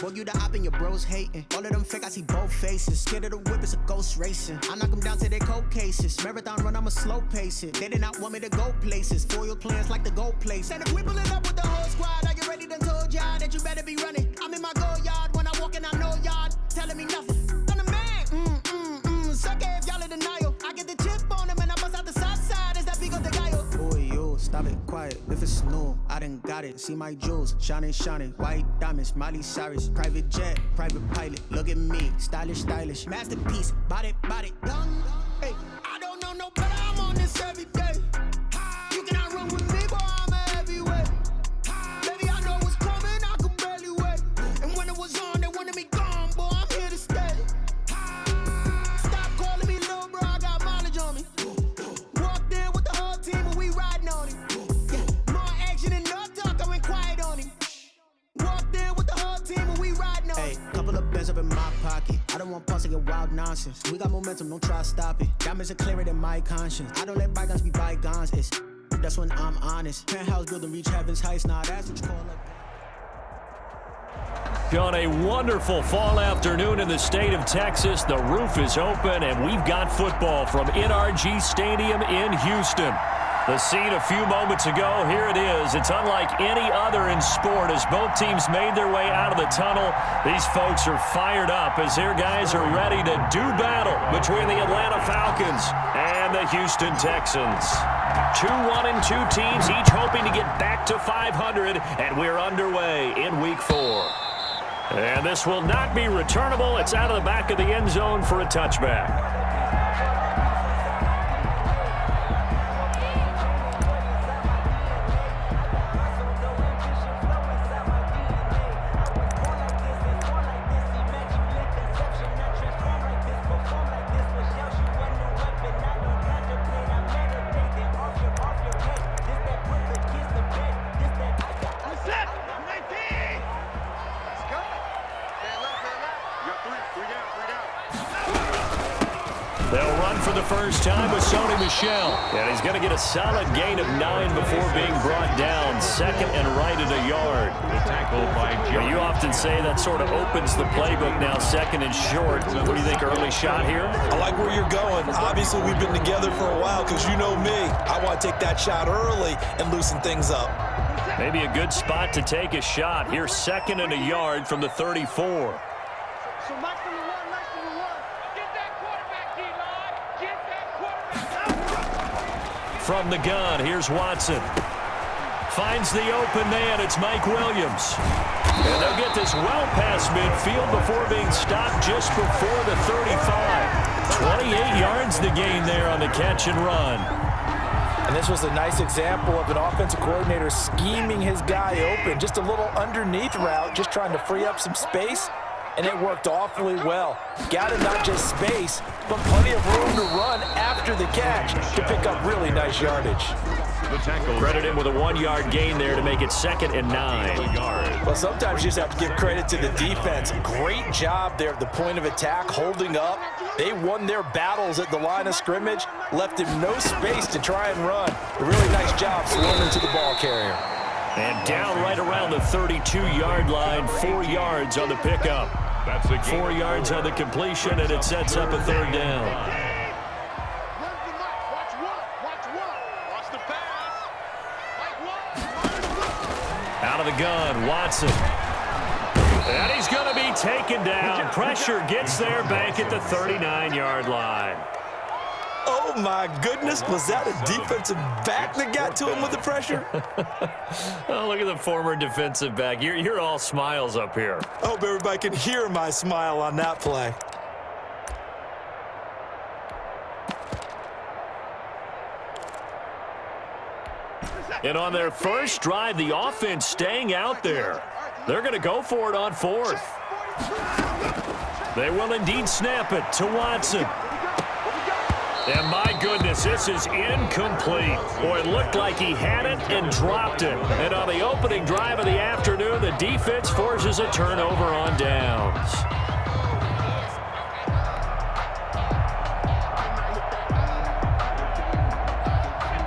Boy, you the op and your bros hating. All of them fake, I see both faces. Scared of the whip, it's a ghost racing. I knock them down to their cold cases. Marathon run, I'ma slow pace it. They did not want me to go places. Foil plans like the gold place. And if we pulling up with the whole squad, are you ready? Done told y'all that you better be running. I'm in my go yard when I walk in, I know y'all telling me nothing. I'm the man. Suck it if y'all in denial. I get the chip on them and I bust out the south side. Is that big of the guy? Boy, yo, stop it, quiet. If it's new, I done got it. See my jewels, shining. White diamonds, Miley Cyrus. Private jet, private pilot. Look at me, stylish. Masterpiece, body, young. Hey, I don't know no better. I'm on this every day. You cannot run with me, boy. I'm a heavyweight. Baby, I know what's coming. I could barely wait. And when it was on, they wanted me gone, boy. I'm here to stay. Stop calling me little bro. I got mileage on me. Walked in with the whole team and we riding on him. More action and no talk. I went quiet on him. Walked in with the whole team and we riding on. Hey, couple of bands up in my pocket. I don't want pulse to get wild nonsense. We got momentum, don't try to stop it. Diamonds are clearer than my conscience. I don't let bygones be bygones. That's when I'm honest. Penthouse building reach heaven's heights. Nah, that's what you call up. On a wonderful fall afternoon in the state of Texas, the roof is open and we've got football from NRG Stadium in Houston. The scene a few moments ago, here it is. It's unlike any other in sport as both teams made their way out of the tunnel. These folks are fired up as their guys are ready to do battle between the Atlanta Falcons and the Houston Texans. 2-1-2 teams, each hoping to get back to 500, and we're underway in Week 4. And this will not be returnable. It's out of the back of the end zone for a touchback. They'll run for the first time with Sony Michel. And he's going to get a solid gain of 9 before being brought down. Second and right at a yard. Tackled by Joe. You often say that sort of opens the playbook now, second and short. What do you think, early shot here? I like where you're going. Obviously, we've been together for a while because you know me. I want to take that shot early and loosen things up. Maybe a good spot to take a shot. Here's second and a yard from the 34. So Mike number one. Get that quarterback, D-line. Get that quarterback. From the gun, here's Watson. Finds the open man. It's Mike Williams. And they'll get this well past midfield before being stopped just before the 35. 28 yards the gain there on the catch and run. And this was a nice example of an offensive coordinator scheming his guy open. Just a little underneath route, just trying to free up some space. And it worked awfully well. Got him not just space, but plenty of room to run after the catch to pick up really nice yardage. Credit him with a 1-yard gain there to make it second and 9. Well, sometimes you just have to give credit to the defense. Great job there at the point of attack, holding up. They won their battles at the line of scrimmage, left him no space to try and run. A really nice job swarming to the ball carrier. And down right around the 32-yard line, 4 yards on the pickup. 4 yards on the completion, and it sets up a third down. Out of the gun, Watson. And he's going to be taken down. Pressure gets there back at the 39-yard line. Oh, my goodness. Was that a defensive back that got to him with the pressure? Oh, look at the former defensive back. You're all smiles up here. I hope everybody can hear my smile on that play. And on their first drive, the offense staying out there. They're going to go for it on 4th. They will indeed snap it to Watson. And my goodness, this is incomplete. Boy, it looked like he had it and dropped it. And on the opening drive of the afternoon, the defense forces a turnover on downs.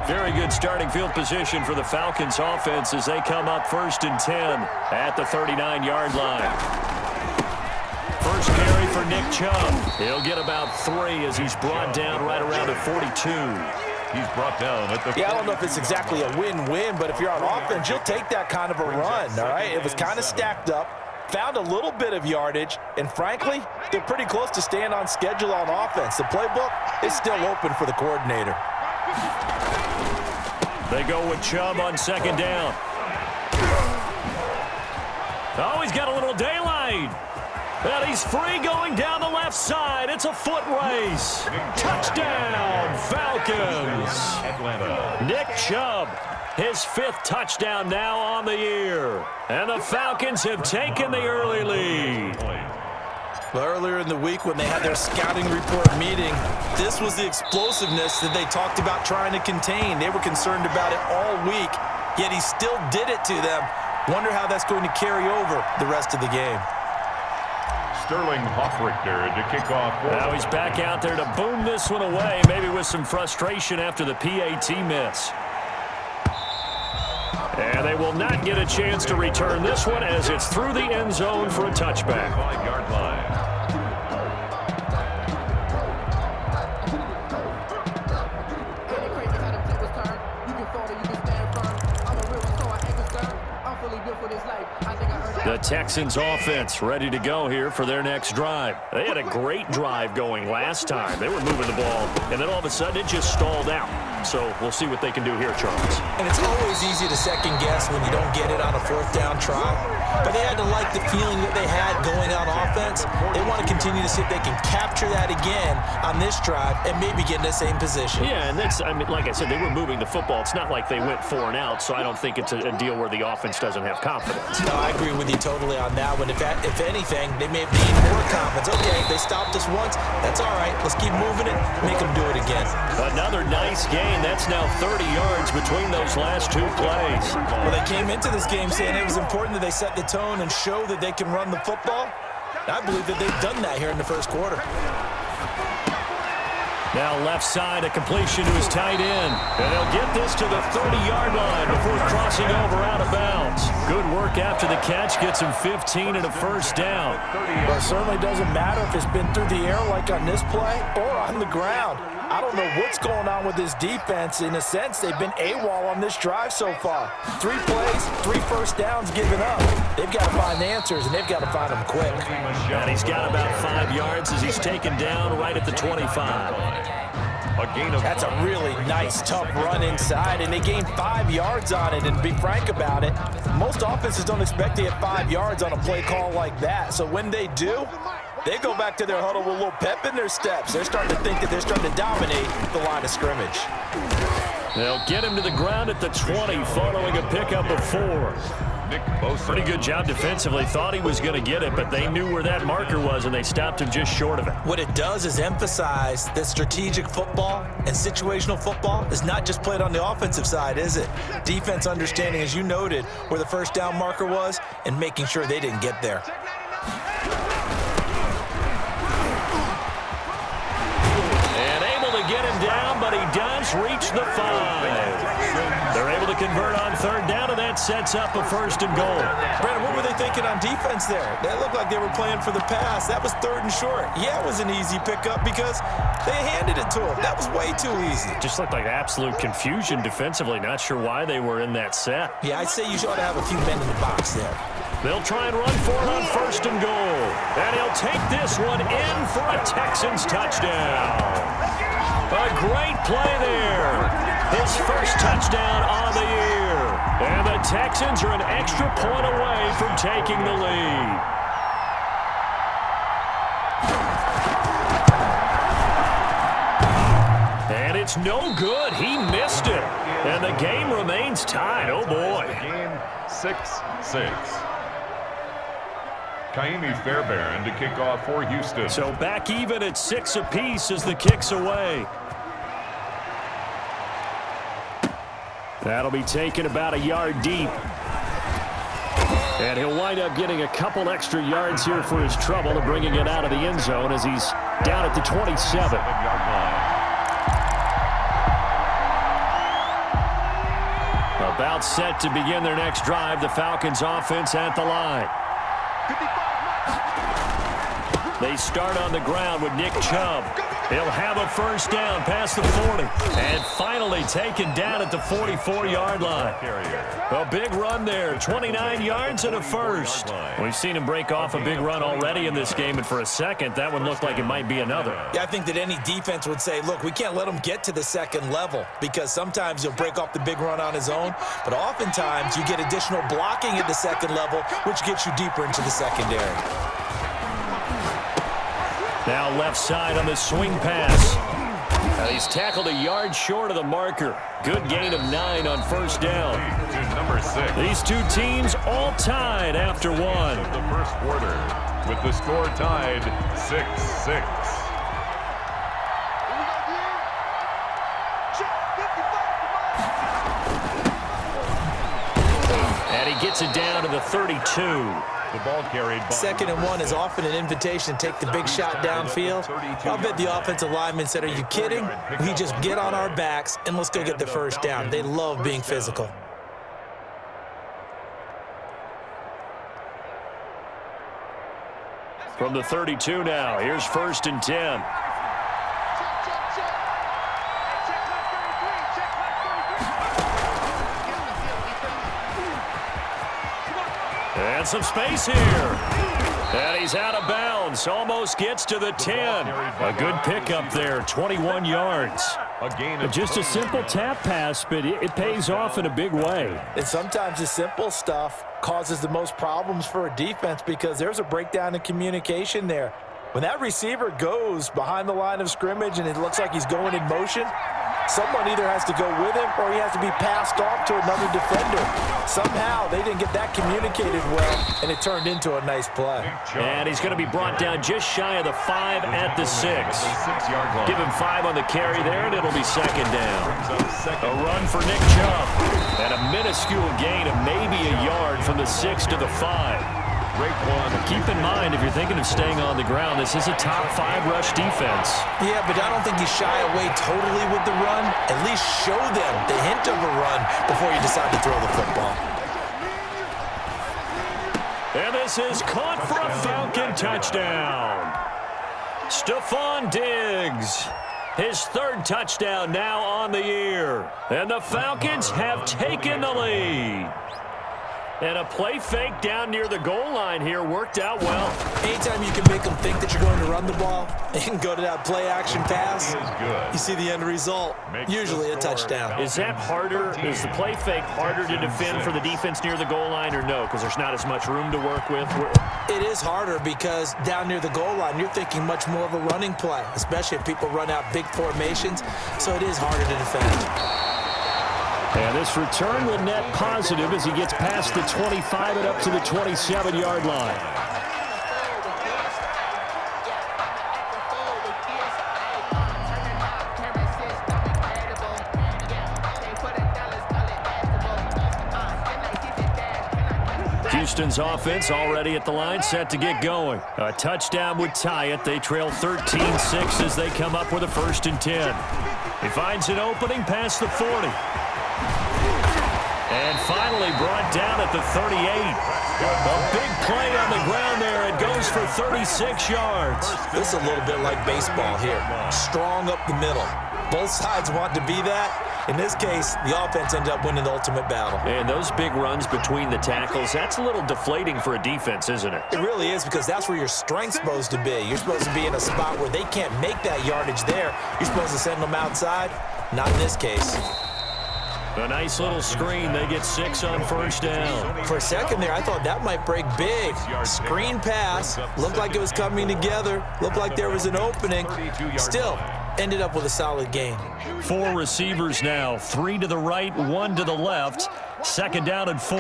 Very good starting field position for the Falcons offense as they come up 1st and 10 at the 39-yard line. First carry for Nick Chubb. He'll get about 3 as he's brought down right around at 42. He's brought down at the... Yeah, I don't know if it's exactly a win-win, but if you're on offense, you'll take that kind of a run, all right? It was kind of stacked up, found a little bit of yardage, and frankly, they're pretty close to staying on schedule on offense. The playbook is still open for the coordinator. They go with Chubb on second down. Oh, he's got a little daylight. And he's free going down the left side. It's a foot race. Touchdown, Falcons. Atlanta. Nick Chubb, his 5th touchdown now on the year. And the Falcons have taken the early lead. Well, earlier in the week when they had their scouting report meeting, this was the explosiveness that they talked about trying to contain. They were concerned about it all week, yet he still did it to them. Wonder how that's going to carry over the rest of the game. Sterling Hoffrichter to kick off. Now he's back out there to boom this one away, maybe with some frustration after the PAT miss. And they will not get a chance to return this one as it's through the end zone for a touchback. 5-yard line. The Texans offense ready to go here for their next drive. They had a great drive going last time. They were moving the ball, and then all of a sudden it just stalled out. So we'll see what they can do here, Charles. And it's always easy to second guess when you don't get it on a 4th down try. But they had to like the feeling that they had going on offense. They want to continue to see if they can capture that again on this drive and maybe get in the same position. Yeah, and that's, I mean, like I said, they were moving the football. It's not like they went 4 and out, so I don't think it's a deal where the offense doesn't have confidence. No, I agree with you totally on that one. If anything, they may have gained more confidence. Okay, they stopped us once. That's all right. Let's keep moving it. Make them do it again. Another nice gain. That's now 30 yards between those last 2 plays. Well, they came into this game saying it was important that they set the tone and show that they can run the football. I believe that they've done that here in the first quarter. Now left side, a completion to his tight end. And they'll get this to the 30-yard line before crossing over out of bounds. Good work after the catch. Gets him 15 and a first down. Well, it certainly doesn't matter if it's been through the air like on this play or on the ground. I don't know what's going on with this defense. In a sense, they've been AWOL on this drive so far. 3 plays, 3 first downs given up. They've got to find answers, and they've got to find them quick. And he's got about 5 yards as he's taken down right at the 25. That's a really nice, tough run inside, and they gained 5 yards on it. And to be frank about it, most offenses don't expect to get 5 yards on a play call like that. So when they do, they go back to their huddle with a little pep in their steps. They're starting to think that they're starting to dominate the line of scrimmage. They'll get him to the ground at the 20 following a pickup of 4. Pretty good job defensively. Thought he was going to get it, but they knew where that marker was, and they stopped him just short of it. What it does is emphasize that strategic football and situational football is not just played on the offensive side, is it? Defense understanding, as you noted, where the first down marker was and making sure they didn't get there. And able to get him down, but he does reach the 5. They're able to convert on 3rd down, and that sets up a 1st and goal. Brandon, what were they thinking on defense there? They looked like they were playing for the pass. That was 3rd and short. Yeah, it was an easy pickup because they handed it to him. That was way too easy. Just looked like absolute confusion defensively. Not sure why they were in that set. Yeah, I'd say you ought to have a few men in the box there. They'll try and run for it on 1st and goal. And he'll take this one in for a Texans touchdown. A great play there. His first touchdown on the year. And the Texans are an extra point away from taking the lead. And it's no good. He missed it. And the game remains tied. Oh, boy. Game 6-6. Kaimi Fairbairn to kick off for Houston. So back even at 6 apiece as the kick's away. That'll be taken about a yard deep. And he'll wind up getting a couple extra yards here for his trouble to bringing it out of the end zone as he's down at the 27. 7-yard line. About set to begin their next drive. The Falcons offense at the line. They start on the ground with Nick Chubb. He'll have a first down past the 40. And finally taken down at the 44-yard line. A big run there, 29 yards and a first. We've seen him break off a big run already in this game, and for a second, that one looked like it might be another. Yeah, I think that any defense would say, look, we can't let him get to the second level, because sometimes he'll break off the big run on his own, but oftentimes you get additional blocking at the second level, which gets you deeper into the secondary. Now left side on the swing pass. He's tackled a yard short of the marker. Good gain of 9 on first down. Number 6. These two teams all tied after one. The first quarter with the score tied 6-6. And he gets it down to the 32. The ball carried by 2nd and 1 is often an invitation to take the big shot downfield. I'll bet the offensive lineman said, are you kidding? We just get on our backs and let's go get the first down. They love being physical. From the 32 now, here's 1st and 10. And some space here. And he's out of bounds. Almost gets to the 10. A good pickup there, 21 yards. Just a simple tap pass, but it pays off in a big way. And sometimes the simple stuff causes the most problems for a defense because there's a breakdown in communication there. When that receiver goes behind the line of scrimmage and it looks like he's going in motion, someone either has to go with him or he has to be passed off to another defender. Somehow they didn't get that communicated well, and it turned into a nice play. And he's going to be brought down just shy of the 5 at the 6. Give him 5 on the carry there, and it'll be 2nd down. A run for Nick Chubb. And a minuscule gain of maybe a yard from the 6 to the 5. Keep in mind, if you're thinking of staying on the ground, this is a top 5 rush defense. Yeah, but I don't think you shy away totally with the run. At least show them the hint of a run before you decide to throw the football. And this is caught for a Falcon touchdown. Stephon Diggs, his 3rd touchdown now on the year. And the Falcons have taken the lead. And a play fake down near the goal line here worked out well. Anytime you can make them think that you're going to run the ball and go to that play-action pass, you see the end result, usually a touchdown. Is that harder? Is the play fake harder to defend for the defense near the goal line or no? Because there's not as much room to work with? It is harder because down near the goal line, you're thinking much more of a running play, especially if people run out big formations, so it is harder to defend. And this return will net positive as he gets past the 25 and up to the 27-yard line. Houston's offense already at the line, set to get going. A touchdown would tie it. They trail 13-6 as they come up with a 1st and 10. He finds an opening past the 40. And finally brought down at the 38. A big play on the ground there. It goes for 36 yards. This is a little bit like baseball here. Strong up the middle. Both sides want to be that. In this case, the offense ended up winning the ultimate battle. And those big runs between the tackles, that's a little deflating for a defense, isn't it? It really is, because that's where your strength's supposed to be. You're supposed to be in a spot where they can't make that yardage there. You're supposed to send them outside. Not in this case. A nice little screen. They get 6 on 1st down. For a second there, I thought that might break big. Screen pass. Looked like it was coming together. Looked like there was an opening. Still, ended up with a solid gain. 4 receivers now. 3 to the right, 1 to the left. 2nd down and 4.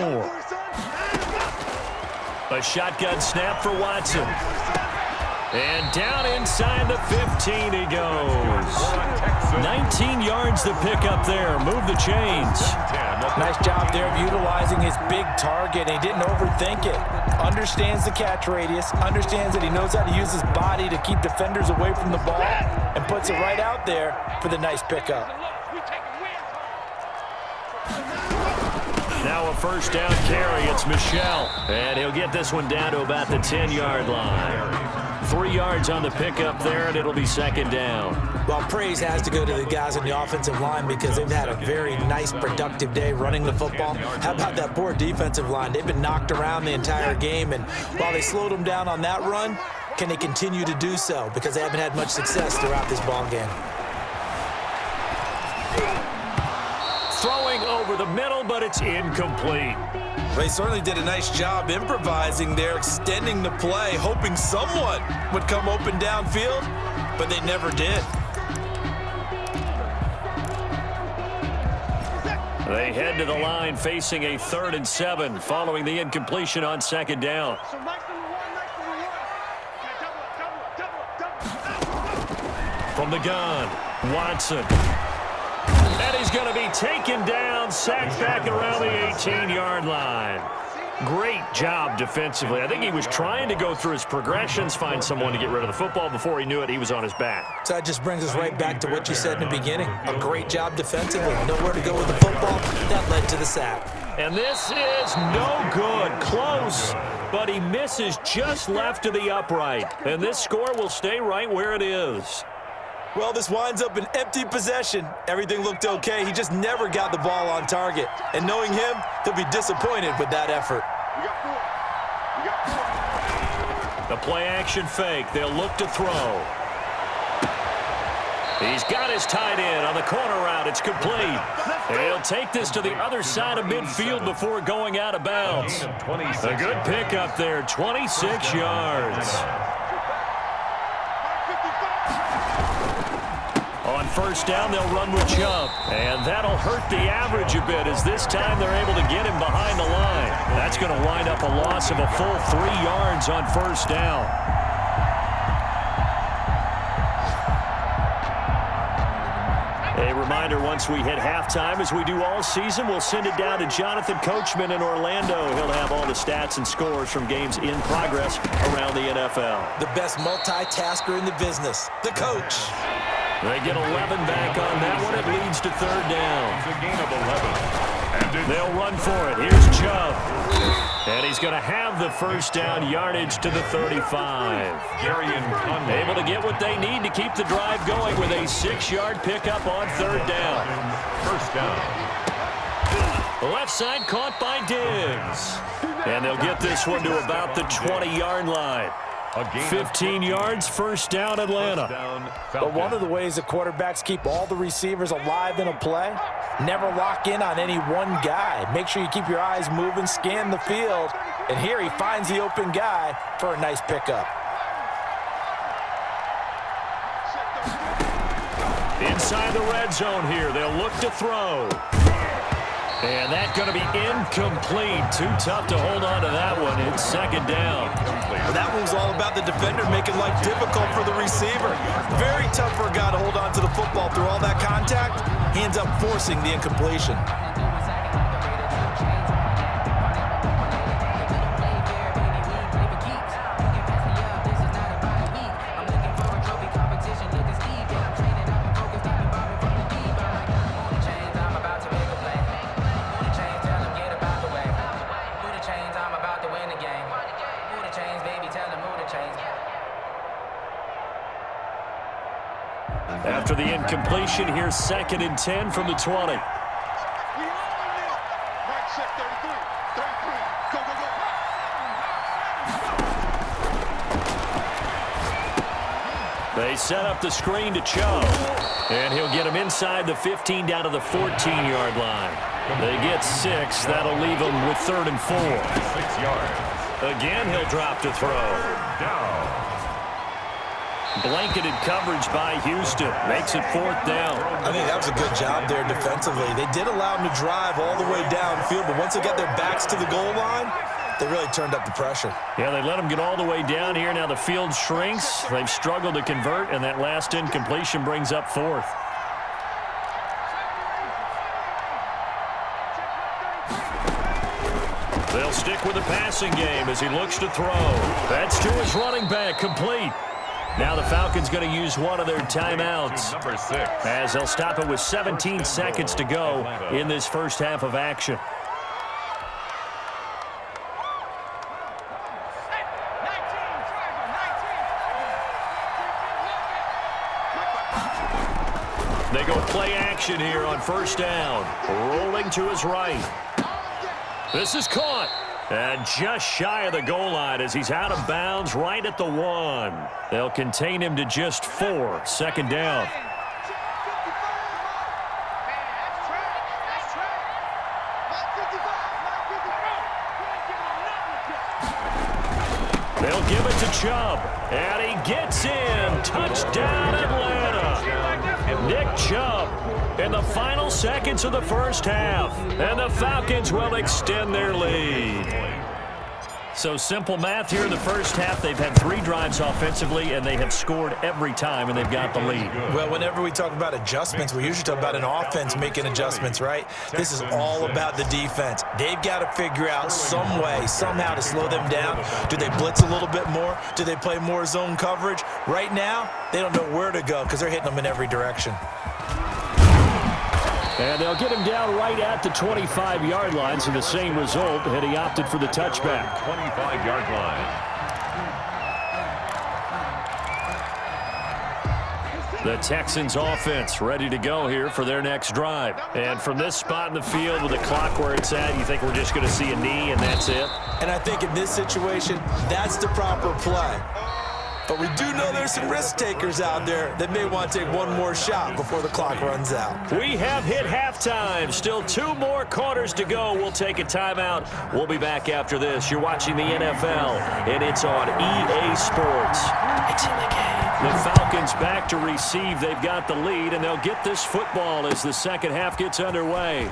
A shotgun snap for Watson. And down inside the 15 he goes. 19 yards to pick up there. Move the chains. Nice job there of utilizing his big target. He didn't overthink it. Understands the catch radius. Understands that he knows how to use his body to keep defenders away from the ball. And puts it right out there for the nice pickup. Now a 1st down carry. It's Michel. And he'll get this one down to about the 10-yard line. 3 yards on the pickup there, and it'll be second down. Well, praise has to go to the guys on the offensive line because they've had a very nice, productive day running the football. How about that poor defensive line? They've been knocked around the entire game, and while they slowed them down on that run, can they continue to do so? Because they haven't had much success throughout this ball game. Throwing over the middle, but it's incomplete. They certainly did a nice job improvising there, extending the play, hoping someone would come open downfield, but they never did. They head to the line facing a 3rd and 7 following the incompletion on second down. So nice number one. Double. From the gun, Watson. And he's going to be taken down, sacked back around the 18-yard line. Great job defensively. I think he was trying to go through his progressions, find someone to get rid of the football. Before he knew it, he was on his back. So that just brings us right back to what you said in the beginning. A great job defensively. Nowhere to go with the football. That led to the sack. And this is no good. Close, but he misses just left of the upright. And this score will stay right where it is. Well, this winds up an empty possession. Everything looked okay. He just never got the ball on target. And knowing him, he'll be disappointed with that effort. The play-action fake. They'll look to throw. He's got his tight end on the corner route. It's complete. He'll take this to the other side of midfield before going out of bounds. A good pickup there, 26 yards. On first down, they'll run with Chubb. And that'll hurt the average a bit as this time they're able to get him behind the line. That's going to wind up a loss of a full 3 yards on first down. A reminder, once we hit halftime, as we do all season, we'll send it down to Jonathan Coachman in Orlando. He'll have all the stats and scores from games in progress around the NFL. The best multitasker in the business, the coach. They get 11 back on that one. It leads to 3rd down. It's a gain of 11. They'll run for it. Here's Chubb. And he's going to have the first down, yardage to the 35. Able to get what they need to keep the drive going with a 6-yard pickup on 3rd down. First down. Left side caught by Diggs. And they'll get this one to about the 20-yard line. 15 yards, first down, Atlanta. But one of the ways the quarterbacks keep all the receivers alive in a play, never lock in on any one guy. Make sure you keep your eyes moving, scan the field, and here he finds the open guy for a nice pickup. Inside the red zone here, they'll look to throw. And that's going to be incomplete. Too tough to hold on to that one. It's second down. Well, that one was all about the defender making life difficult for the receiver. Very tough for a guy to hold on to the football through all that contact. He ends up forcing the incompletion. After the incompletion, here's 2nd and 10 from the 20. They set up the screen to Chubb, and he'll get him inside the 15 down to the 14-yard line. They get 6. That'll leave them with 3rd and 4. 6 yards. Again, he'll drop to throw. Down. Blanketed coverage by Houston. Makes it 4th down. I think that was a good job there defensively. They did allow them to drive all the way downfield, but once they got their backs to the goal line, they really turned up the pressure. Yeah, they let them get all the way down here. Now the field shrinks. They've struggled to convert, and that last incompletion brings up 4th. They'll stick with the passing game as he looks to throw. That's to his running back, complete. Now the Falcons going to use one of their timeouts Number 6. as they'll stop it with 17 seconds to go in this first half of action. They go play action here on first down. Rolling to his right. This is caught. And just shy of the goal line as he's out of bounds right at the 1. They'll contain him to just 4. Second down. They'll give it to Chubb. And he gets in. Touchdown, Atlanta. Nick Chubb in the final seconds of the first half. And the Falcons will extend their lead. So simple math here in the first half. They've had 3 drives offensively, and they have scored every time, and they've got the lead. Well, whenever we talk about adjustments, we usually talk about an offense making adjustments, right? This is all about the defense. They've got to figure out some way, somehow to slow them down. Do they blitz a little bit more? Do they play more zone coverage? Right now, they don't know where to go because they're hitting them in every direction. And they'll get him down right at the 25-yard line, so the same result had he opted for the touchback. 25-yard line. The Texans offense ready to go here for their next drive. And from this spot in the field with the clock where it's at, you think we're just going to see a knee and that's it? And I think in this situation, that's the proper play. But we do know there's some risk takers out there that may want to take one more shot before the clock runs out. We have hit halftime. Still 2 more quarters to go. We'll take a timeout. We'll be back after this. You're watching the NFL, and it's on EA Sports. It's in the game. The Falcons back to receive. They've got the lead, and they'll get this football as the second half gets underway.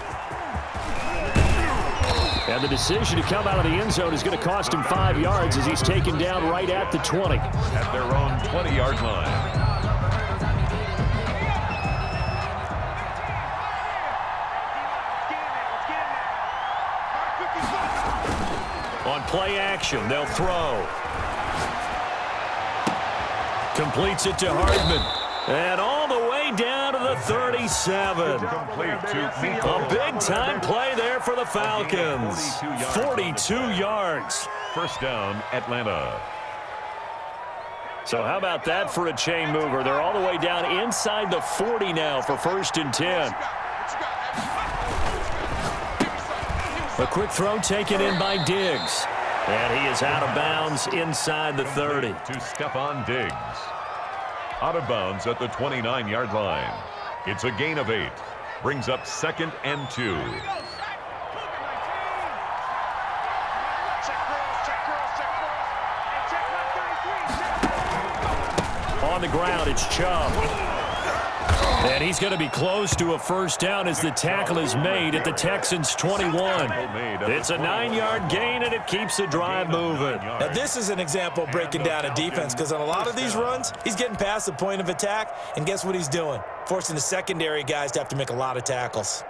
And the decision to come out of the end zone is going to cost him 5 yards as he's taken down right at the 20. At their own 20-yard line. On play action, they'll throw. Completes it to Hardman. And all the way down to the 37. A big-time play there for the Falcons. 42 yards. First down, Atlanta. So how about that for a chain mover? They're all the way down inside the 40 now for 1st and 10. A quick throw taken in by Diggs. And he is out of bounds inside the 30. To Stephon Diggs. Out of bounds at the 29-yard line. It's a gain of 8. Brings up 2nd and 2. On the ground, it's Chubb. And he's going to be close to a first down as the tackle is made at the Texans' 21. It's a 9-yard gain, and it keeps the drive moving. Now, this is an example of breaking down a defense because on a lot of these runs, he's getting past the point of attack, and guess what he's doing? Forcing the secondary guys to have to make a lot of tackles.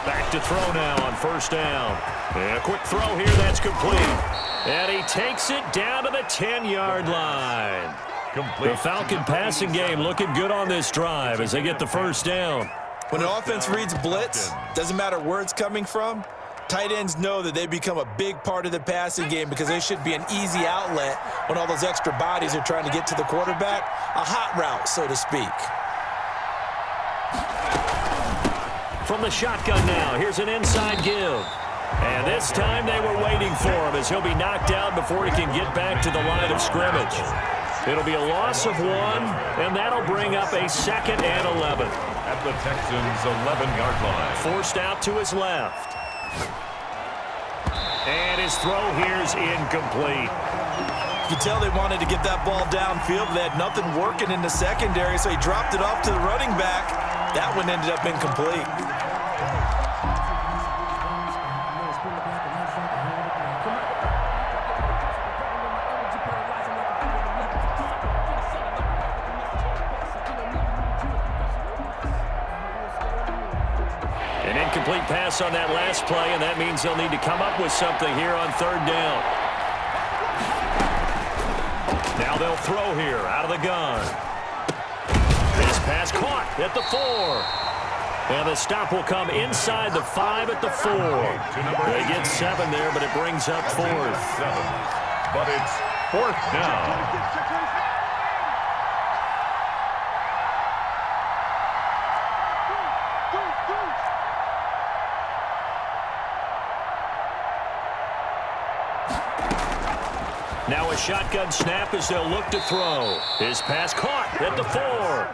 Back to throw now on first down. And a quick throw here, that's complete. And he takes it down to the 10-yard line. The Falcon passing game looking good on this drive as they get the first down. When an offense reads blitz, doesn't matter where it's coming from, tight ends know that they become a big part of the passing game because they should be an easy outlet when all those extra bodies are trying to get to the quarterback. A hot route, so to speak. From the shotgun now, here's an inside give. And this time they were waiting for him as he'll be knocked out before he can get back to the line of scrimmage. It'll be a loss of 1, and that'll bring up a 2nd and 11. At the Texans' 11-yard line. Forced out to his left. And his throw here's incomplete. You can tell they wanted to get that ball downfield. They had nothing working in the secondary, so he dropped it off to the running back. That one ended up incomplete. An incomplete pass on that last play, and that means they'll need to come up with something here on 3rd down. Now they'll throw here out of the gun. This pass caught at the 4. And the stop will come inside the 5 at the 4. They get 7 there, but it brings up 4th. 7. But it's 4th down. Now a shotgun snap as they'll look to throw. His pass caught at the 4.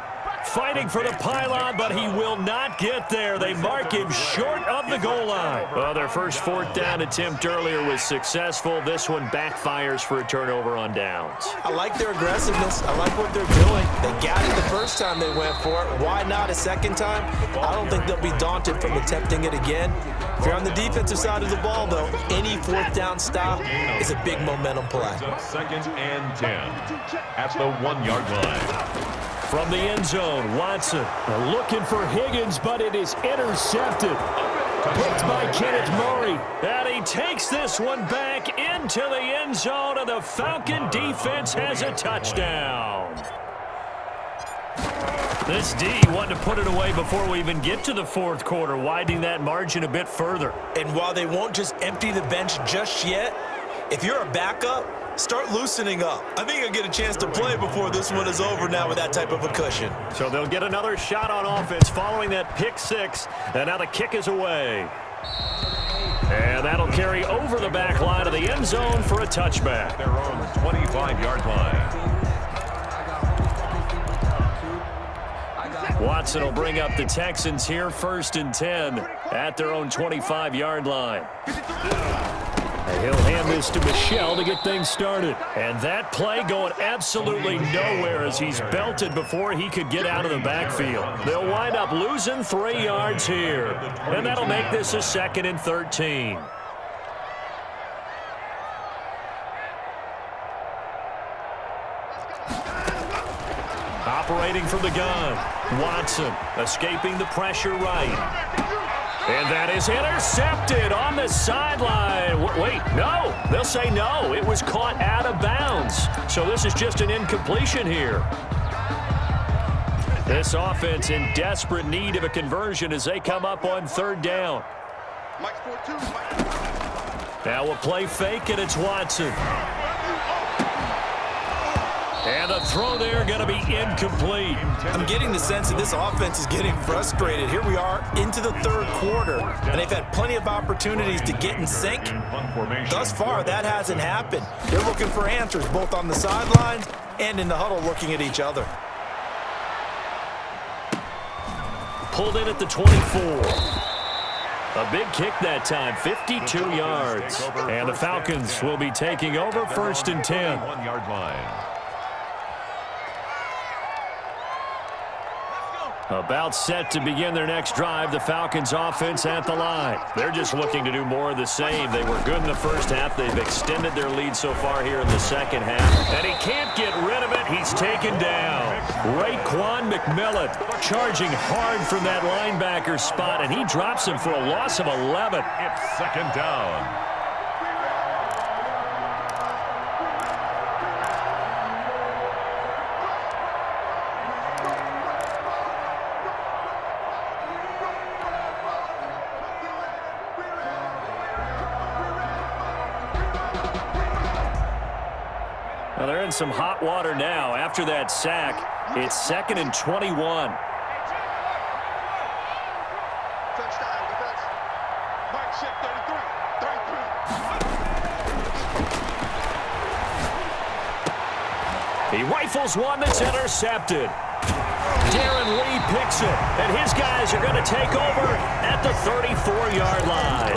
Fighting for the pylon, but he will not get there. They mark him short of the goal line. Well, their first 4th down attempt earlier was successful. This one backfires for a turnover on downs. I like their aggressiveness. I like what they're doing. They got it the first time they went for it. Why not a second time? I don't think they'll be daunted from attempting it again. If you're on the defensive side of the ball, though, any 4th down stop is a big momentum play. 2nd and 10 at the 1-yard line. From the end zone, Watson looking for Higgins, but it is intercepted. Picked by Kenneth Murray. And he takes this one back into the end zone, and the Falcon defense has a touchdown. This D wanted to put it away before we even get to the 4th quarter, widening that margin a bit further. And while they won't just empty the bench just yet, if you're a backup, start loosening up. I think you'll get a chance to play before this one is over now with that type of a cushion. So they'll get another shot on offense following that pick 6, and now the kick is away. And that'll carry over the back line of the end zone for a touchback. Their own 25-yard line. Watson will bring up the Texans here 1st and 10 at their own 25-yard line. And he'll hand this to Michel to get things started. And that play going absolutely nowhere as he's belted before he could get out of the backfield. They'll wind up losing 3 yards here. And that'll make this a 2nd and 13. Operating from the gun, Watson escaping the pressure right. And that is intercepted on the sideline. Wait, no. They'll say no. It was caught out of bounds. So this is just an incompletion here. This offense in desperate need of a conversion as they come up on 3rd down. Now we'll play fake, and it's Watson. And the throw there going to be incomplete. I'm getting the sense that this offense is getting frustrated. Here we are into the 3rd quarter, and they've had plenty of opportunities to get in sync. Thus far, that hasn't happened. They're looking for answers both on the sidelines and in the huddle looking at each other. Pulled in at the 24. A big kick that time, 52 yards. And the Falcons will be taking over 1st and 10. 1-yard line. About set to begin their next drive, the Falcons offense at the line. They're just looking to do more of the same. They were good in the first half. They've extended their lead so far here in the second half. And he can't get rid of it. He's taken down. Raekwon McMillan charging hard from that linebacker spot, and he drops him for a loss of 11. It's 2nd down. Well, they're in some hot water now. After that sack, it's 2nd and 21. Touchdown defense. Mike Ship 33. He rifles one that's intercepted. Darren Lee picks it, and his guys are going to take over at the 34-yard line.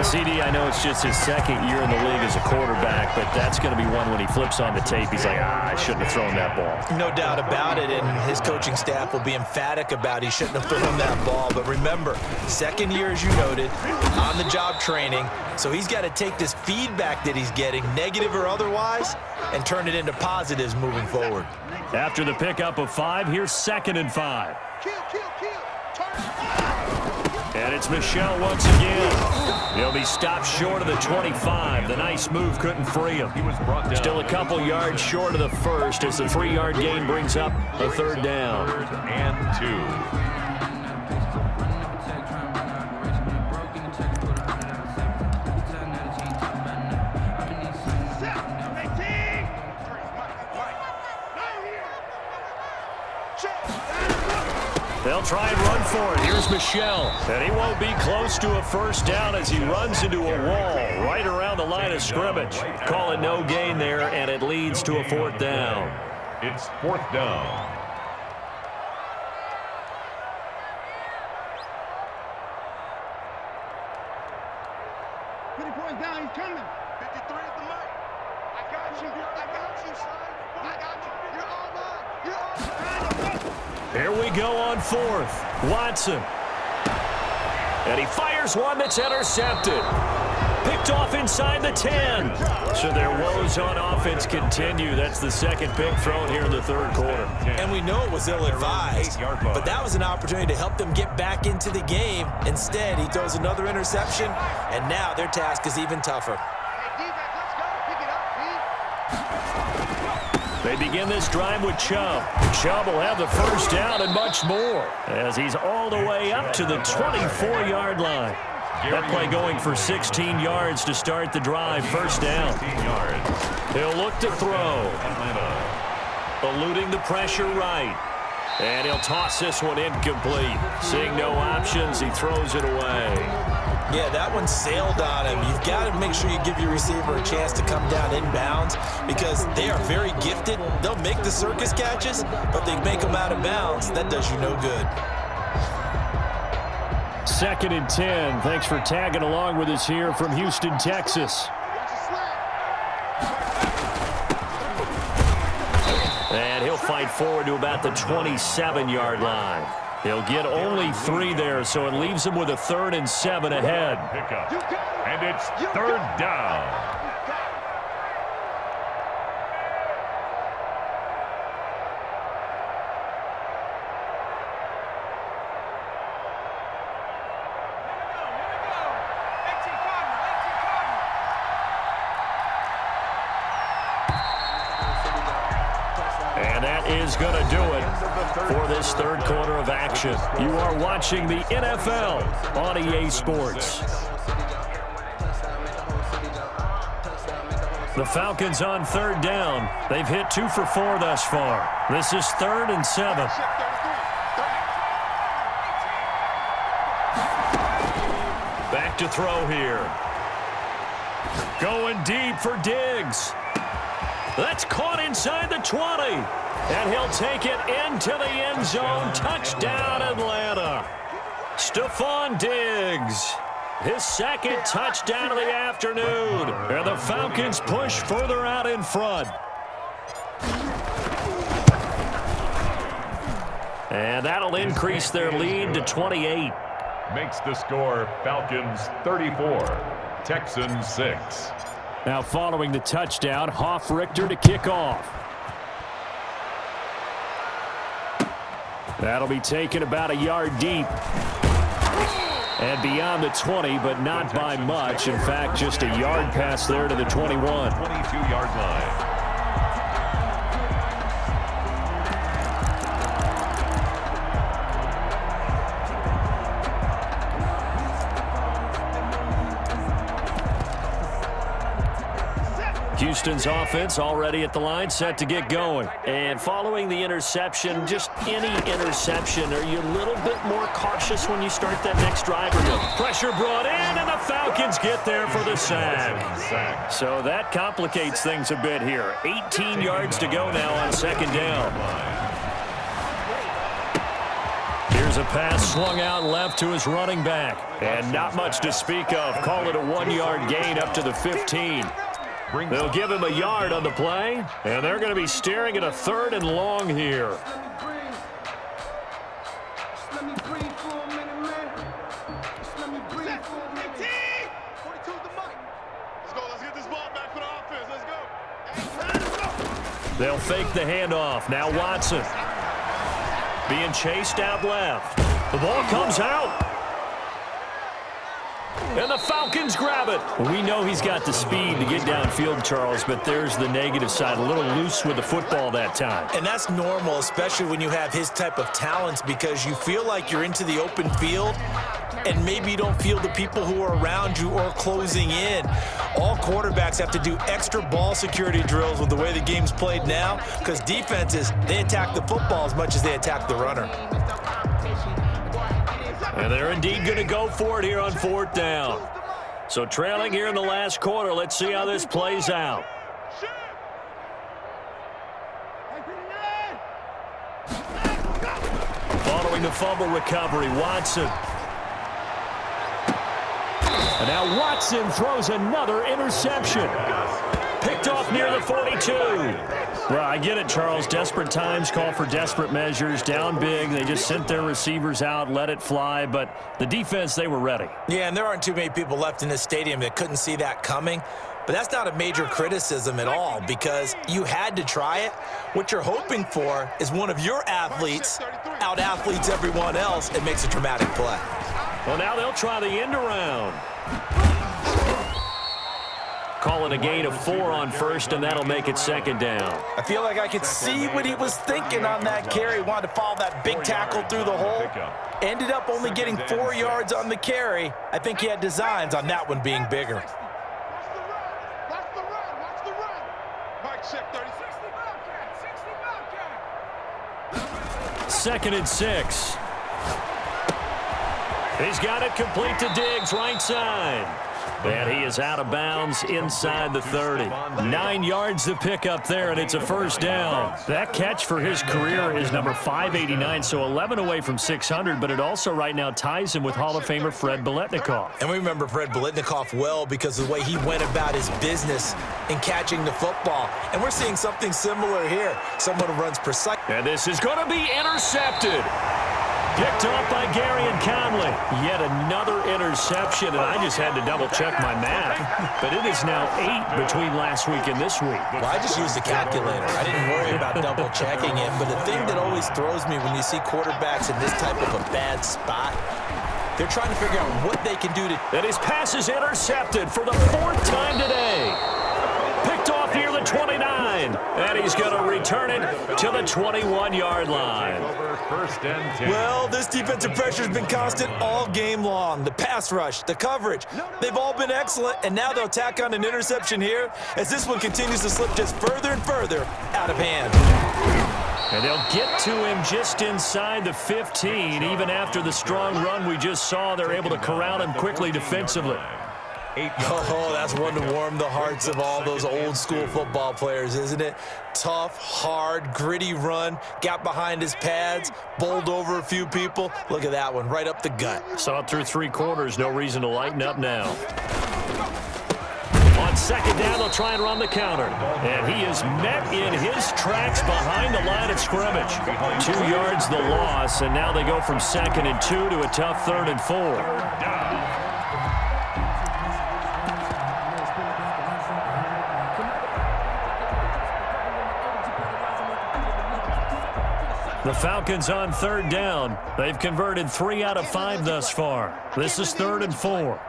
CD, I know it's just his 2nd year in the league as a quarterback, but that's going to be one when he flips on the tape. He's like, I shouldn't have thrown that ball. No doubt about it, and his coaching staff will be emphatic about he shouldn't have thrown that ball. But remember, 2nd year, as you noted, on-the-job training, so he's got to take this feedback that he's getting, negative or otherwise, and turn it into positives moving forward. After the pickup of 5, here's 2nd and 5. And it's Michel once again. He'll be stopped short of the 25. The nice move couldn't free him. He was brought down. Still a couple yards short of the first as the 3-yard gain brings up a 3rd down. 3rd and 2. try and run for it. Here's Michel. And he won't be close to a first down as he runs into a wall right around the line of scrimmage. Call it no gain there, and it leads to a 4th down. It's 4th down. Down, he's coming. 53 at the mic. I got you, son. I got you. You're all mine. Here we go on 4th. Watson. And he fires one that's intercepted. Picked off inside the 10. So their woes on offense continue. That's the second pick thrown here in the 3rd quarter. And we know it was ill-advised, but that was an opportunity to help them get back into the game. Instead, he throws another interception, and now their task is even tougher. Hey, defense, let's go. Pick it up, They begin this drive with Chubb. Chubb will have the first down and much more as he's all the way up to the 24-yard line. That play going for 16 yards to start the drive. First down. He'll look to throw. Eluding the pressure right. And he'll toss this one incomplete. Seeing no options, he throws it away. Yeah, that one sailed on him. You've got to make sure you give your receiver a chance to come down inbounds because they are very gifted. They'll make the circus catches, but they make them out of bounds. That does you no good. 2nd and 10. Thanks for tagging along with us here from Houston, Texas. And he'll fight forward to about the 27-yard line. He'll get only 3 there, so it leaves him with a 3rd and 7 ahead. Pickup. And it's 3rd down. And that is going to do it for this 3rd quarter of action. You are watching the NFL on EA Sports. The Falcons on 3rd down. They've hit 2 for 4 thus far. This is 3rd and 7. Back to throw here. Going deep for Diggs. That's caught inside the 20. And he'll take it into the end zone. Touchdown, Atlanta. Stephon Diggs. His 2nd touchdown of the afternoon. And the Falcons push further out in front. And that'll increase their lead to 28. Makes the score Falcons 34, Texans 6. Now following the touchdown, Hoff-Richter to kick off. That'll be taken about a yard deep. And beyond the 20, but not by much. In fact, just a yard pass there to the 21. 22-yard line. Houston's offense already at the line, set to get going. And following the interception, just any interception, are you a little bit more cautious when you start that next drive? Or no? Pressure brought in, and the Falcons get there for the sack. So that complicates things a bit here. 18 yards to go now on 2nd down. Here's a pass swung out left to his running back. And not much to speak of. Call it a 1-yard gain up to the 15. They'll give him a yard on the play, and they're going to be staring at a 3rd and long here. They'll fake the handoff. Now Watson being chased out left. The ball comes out. And the Falcons grab it. We know he's got the speed to get downfield, Charles, but there's the negative side. A little loose with the football that time. And that's normal, especially when you have his type of talents, because you feel like you're into the open field and maybe you don't feel the people who are around you or closing in. All quarterbacks have to do extra ball security drills with the way the game's played now, because defenses, they attack the football as much as they attack the runner. And they're indeed going to go for it here on 4th down. So trailing here in the last quarter. Let's see how this plays out. Following the fumble recovery, Watson. And now Watson throws another interception. Picked off near the 42. Well, I get it, Charles. Desperate times call for desperate measures. Down big. They just sent their receivers out, let it fly. But the defense, they were ready. Yeah, and there aren't too many people left in this stadium that couldn't see that coming. But that's not a major criticism at all because you had to try it. What you're hoping for is one of your athletes out-athletes everyone else and makes a dramatic play. Well, now they'll try the end around. Call it a gain of 4 on 1st, and that'll make it 2nd down. I feel like I could see what he was thinking on that carry. Wanted to follow that big tackle through the hole. Ended up only getting 4 yards on the carry. I think he had designs on that one being bigger. Watch the run. Mike check 30. 2nd and 6. He's got it complete to Diggs, right side. And he is out of bounds inside the 30. 9 yards to pick up there, and it's a 1st down. That catch for his career is number 589, so 11 away from 600, but it also right now ties him with Hall of Famer Fred Biletnikoff. And we remember Fred Biletnikoff well because of the way he went about his business in catching the football. And we're seeing something similar here. Someone who runs precise. And this is going to be intercepted. Picked off by Garyon Conley. Yet another interception, and I just had to double-check my math. But it is now 8 between last week and this week. Well, I just used the calculator. I didn't worry about double-checking it. But the thing that always throws me when you see quarterbacks in this type of a bad spot, they're trying to figure out what they can do to... And his pass is intercepted for the 4th time today. Picked off near the 29. And he's going to return it to the 21-yard line. Well, this defensive pressure has been constant all game long. The pass rush, the coverage, they've all been excellent, and now they'll tack on an interception here as this one continues to slip just further and further out of hand. And they'll get to him just inside the 15. Even after the strong run we just saw, they're able to corral him quickly defensively. Oh, that's one to warm the hearts of all those old-school football players, isn't it? Tough, hard, gritty run, got behind his pads, bowled over a few people. Look at that one, right up the gut. Saw it through 3 quarters, no reason to lighten up now. On 2nd down, they'll try and run the counter. And he is met in his tracks behind the line of scrimmage. 2 yards the loss, and now they go from 2nd and 2 to a tough 3rd and 4. The Falcons on 3rd down. They've converted 3 out of 5 thus far. This is 3rd and 4.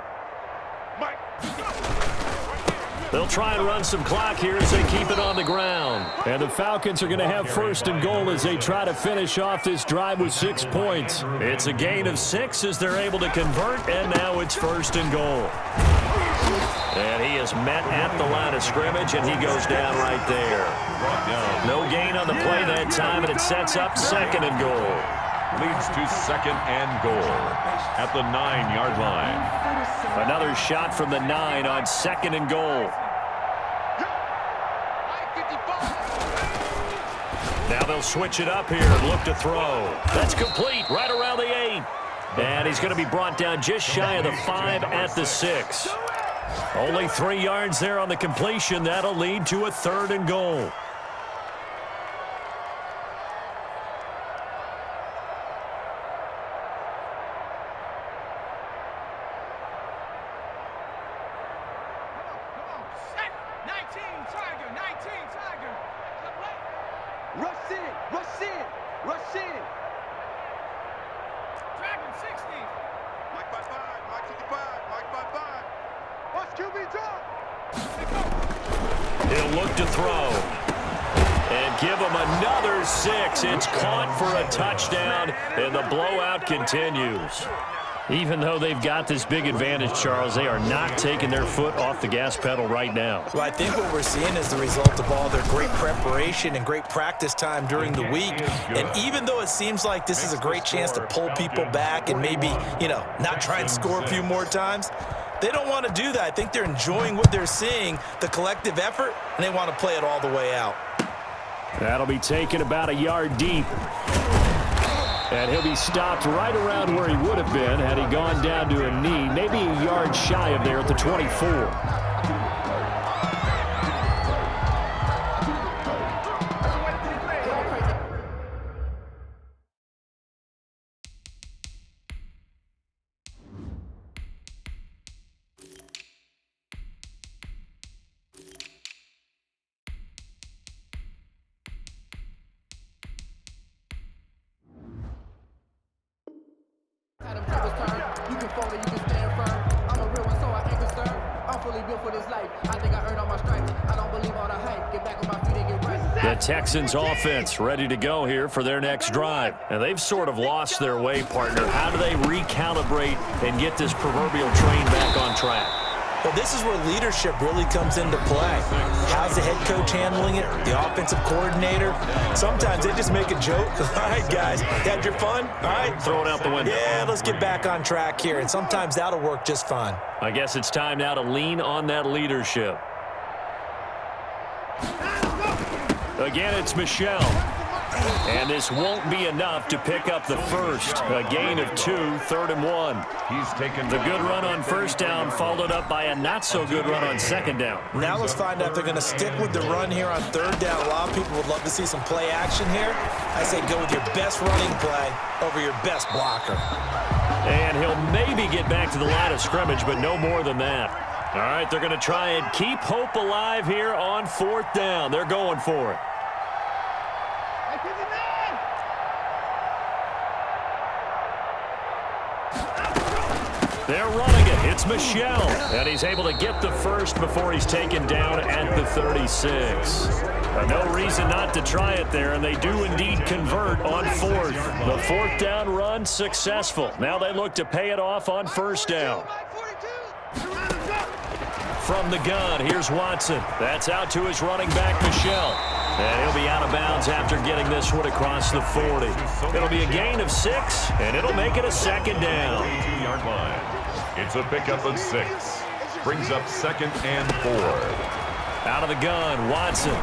They'll try and run some clock here as they keep it on the ground. And the Falcons are going to have 1st and goal as they try to finish off this drive with 6 points. It's a gain of 6 as they're able to convert, and now it's 1st and goal. And he is met at the line of scrimmage, and he goes down right there. No gain on the play that time, and it sets up 2nd and goal. Leads to 2nd and goal at the 9-yard line. Another shot from the 9 on 2nd and goal. Now they'll switch it up here and look to throw. That's complete right around the 8. And he's going to be brought down just shy of the 5 at the 6. Only 3 yards there on the completion. That'll lead to a 3rd and goal. He'll look to throw. And give him another 6. It's caught for a touchdown, and the blowout continues. Even though they've got this big advantage, Charles, they are not taking their foot off the gas pedal right now. Well, I think what we're seeing is the result of all their great preparation and great practice time during the week. And even though it seems like this is a great chance to pull people back and maybe, not try and score a few more times, they don't want to do that. I think they're enjoying what they're seeing, the collective effort, and they want to play it all the way out. That'll be taken about a yard deep. And he'll be stopped right around where he would have been had he gone down to a knee, maybe a yard shy of there at the 24. You can fold it, you can stand firm. I'm a real one, so I ain't concerned. I'm fully built for this life. I think I earned all my stripes. I don't believe all the hype. Get back on my feet and get right. The Texans offense ready to go here for their next drive. And they've sort of lost their way, partner. How do they recalibrate and get this proverbial train back on track? Well, this is where leadership really comes into play. How's the head coach handling it? The offensive coordinator? Sometimes they just make a joke. All right, guys, had your fun? All right. Throw it out the window. Yeah, let's get back on track here. And sometimes that'll work just fine. I guess it's time now to lean on that leadership. Again, it's Michel. And this won't be enough to pick up the first. A gain of 2, 3rd and 1. He's taken the good run on first down, followed up by a not-so-good run on second down. Now let's find out if they're going to stick with the run here on 3rd down. A lot of people would love to see some play action here. I say go with your best running play over your best blocker. And he'll maybe get back to the line of scrimmage, but no more than that. All right, they're going to try and keep hope alive here on 4th down. They're going for it. They're running it. It's Michel. And he's able to get the first before he's taken down at the 36. No reason not to try it there, and they do indeed convert on 4th. The 4th down run successful. Now they look to pay it off on 1st down. From the gun, here's Watson. That's out to his running back, Michel. And he'll be out of bounds after getting this one across the 40. It'll be a gain of 6, and it'll make it a 2nd down. 22-yard line. It's a pickup of 6. Brings up 2nd and 4. Out of the gun, Watson.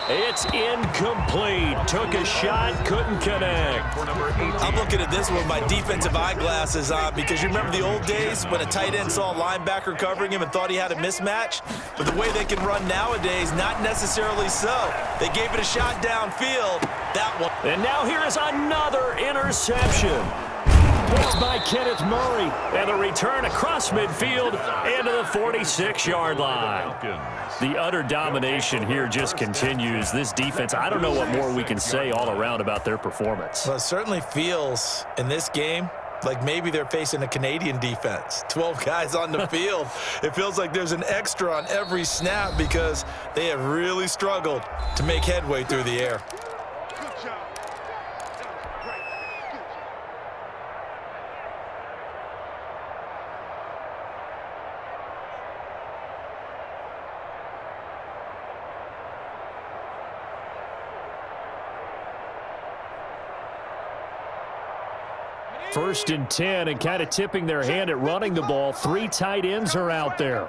It's incomplete. Took a shot, couldn't connect. I'm looking at this with my defensive eyeglasses on because you remember the old days when a tight end saw a linebacker covering him and thought he had a mismatch? But the way they can run nowadays, not necessarily so. They gave it a shot downfield. That one. And now here is another interception. Picked by Kenneth Murray. And a return across midfield into the 46-yard line. The utter domination here just continues. This defense, I don't know what more we can say all around about their performance. Well, it certainly feels in this game like maybe they're facing a Canadian defense. 12 guys on the field. It feels like there's an extra on every snap because they have really struggled to make headway through the air. Good job. That was great. Good job. First and 10, and kind of tipping their hand at running the ball. 3 tight ends are out there.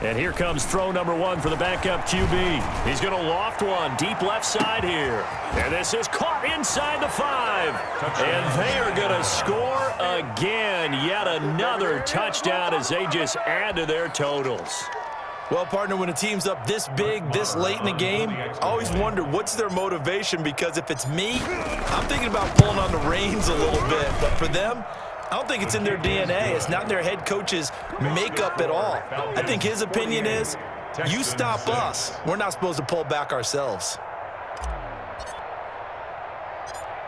And here comes throw number 1 for the backup QB. He's going to loft one deep left side here. And this is caught inside the 5. And they are going to score again. Yet another touchdown as they just add to their totals. Well, partner, when a team's up this big, this late in the game, I always wonder what's their motivation, because if it's me, I'm thinking about pulling on the reins a little bit. But for them, I don't think it's in their DNA. It's not in their head coach's makeup at all. I think his opinion is, you stop us, we're not supposed to pull back ourselves.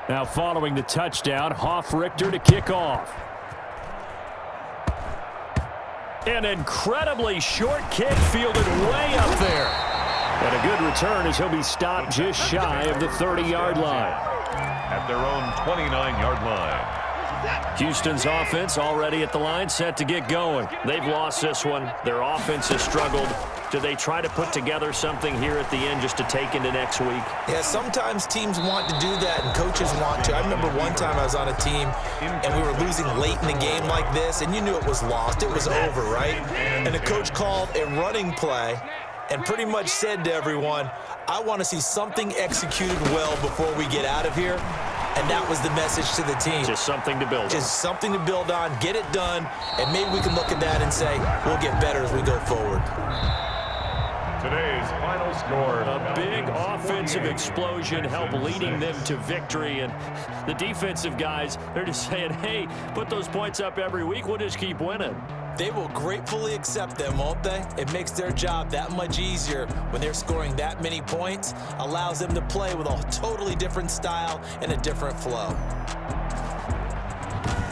Now following the touchdown, Hoff-Richter to kick off. An incredibly short kick fielded way up there. And a good return as he'll be stopped just shy of the 30-yard line. at their own 29-yard line. Houston's offense already at the line, set to get going. They've lost this one. Their offense has struggled. Do they try to put together something here at the end just to take into next week? Yeah, sometimes teams want to do that and coaches want to. I remember one time I was on a team and we were losing late in the game like this, and you knew it was lost. It was over, right? And the coach called a running play and pretty much said to everyone, I want to see something executed well before we get out of here. And that was the message to the team. Just something to build on. Just something to build on, get it done, and maybe we can look at that and say, we'll get better as we go forward. Today's final score. A big offensive explosion helped leading them to victory. And the defensive guys, they're just saying, hey, put those points up every week. We'll just keep winning. They will gratefully accept them, won't they? It makes their job that much easier when they're scoring that many points, allows them to play with a totally different style and a different flow.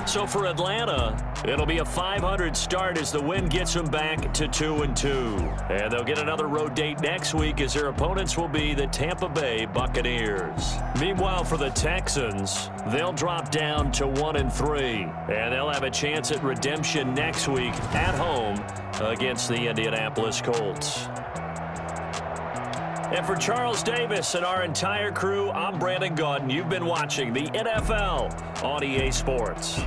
So for Atlanta, it'll be a 500 start as the win gets them back to 2-2. And they'll get another road date next week as their opponents will be the Tampa Bay Buccaneers. Meanwhile, for the Texans, they'll drop down to 1-3. And they'll have a chance at redemption next week at home against the Indianapolis Colts. And for Charles Davis and our entire crew, I'm Brandon Gaudin. You've been watching the NFL on EA Sports.